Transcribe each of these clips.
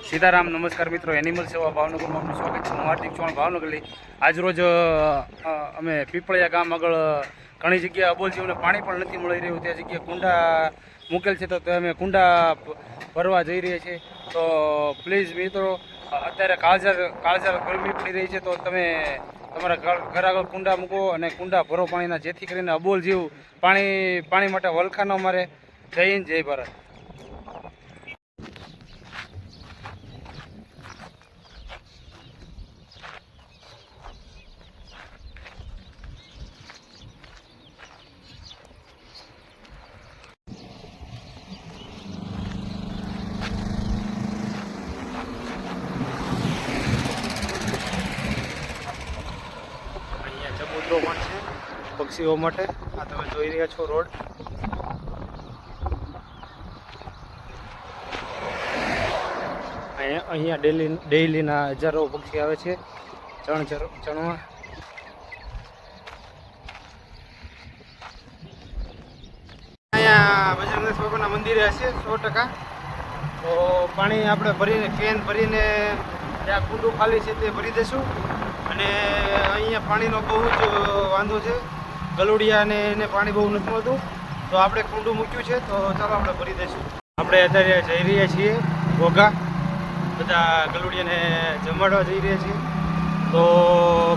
સીતારામ નમસ્કાર મિત્રો, એનિમલ સેવા ભાવનગરમાં આપનું સ્વાગત છે. હું હાર્દિક ચૌહાણ ભાવનગરથી. આજરોજ અમે પીપળિયા ગામ આગળ ઘણી જગ્યાએ અબોલ જીવને પાણી પણ નથી મળી રહ્યું. તે જગ્યાએ કુંડા મૂકેલ છે, તો અમે કુંડા ભરવા જઈ રહ્યા છીએ. તો પ્લીઝ મિત્રો, અત્યારે કાળઝાળ ગરમી પડી રહી છે, તો તમે તમારા ઘર આગળ કુંડા મૂકો અને કુંડા ભરો પાણીના, જેથી કરીને અબોલ જીવ પાણી માટે વલખા ન મારે. જય હિન્દ, જય ભારત. ચબૂતરો પણ છે પક્ષીઓ માટે. આ તમે જોઈ રહ્યા છો રોડ. અહીંયા ડેઈલીના હજારો પક્ષી આવે છે ચણવા. અહીંયા બજરંગદાસ બાબાના મંદિરે હશે 100%. તો પાણી આપણે ભરીને કેન ભરીને ત્યાં કુંડું ખાલી છે તે ભરી દઈશું. અને અહીંયા પાણીનો બહુ જ વાંધો છે. ગલુડિયાને એને પાણી બહુ નથી મળતું, તો આપણે કુંડું મૂક્યું છે. તો ચાલો આપણે ભરી દઈશું. આપણે અત્યારે જઈ રહ્યા છીએ ઘોઘા, બધા ગલુડિયાને જમાડવા જઈ રહ્યા છીએ. તો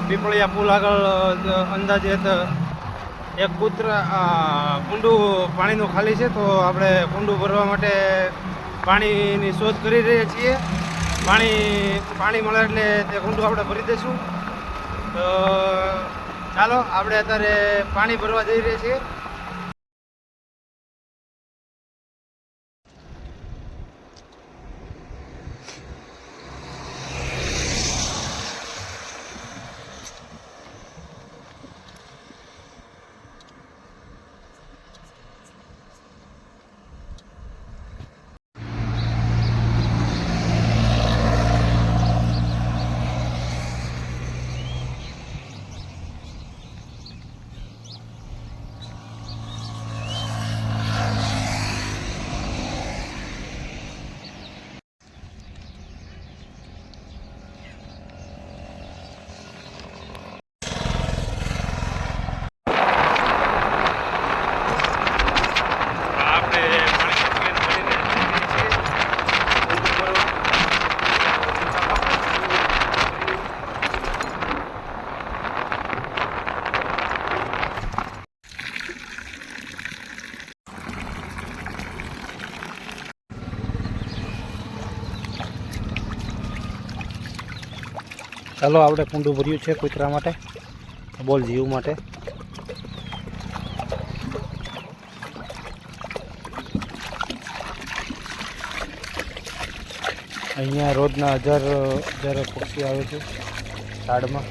પીપળિયા પુલ આગળ અંદાજે એક કુંડું પાણીનું ખાલી છે. તો આપણે કુંડું ભરવા માટે પાણીની શોધ કરી રહ્યા છીએ. પાણી મળે એટલે તે કુંડું આપણે ભરી દઈશું. તો ચાલો આપણે અત્યારે પાણી ભરવા જઈ રહ્યા છીએ. ચાલો આપણે કુંડું ભર્યું છે કૂતરા માટે, બોલ જીવ માટે. અહીંયા રોજના હજારો પક્ષી આવે છે ઝાડમાં.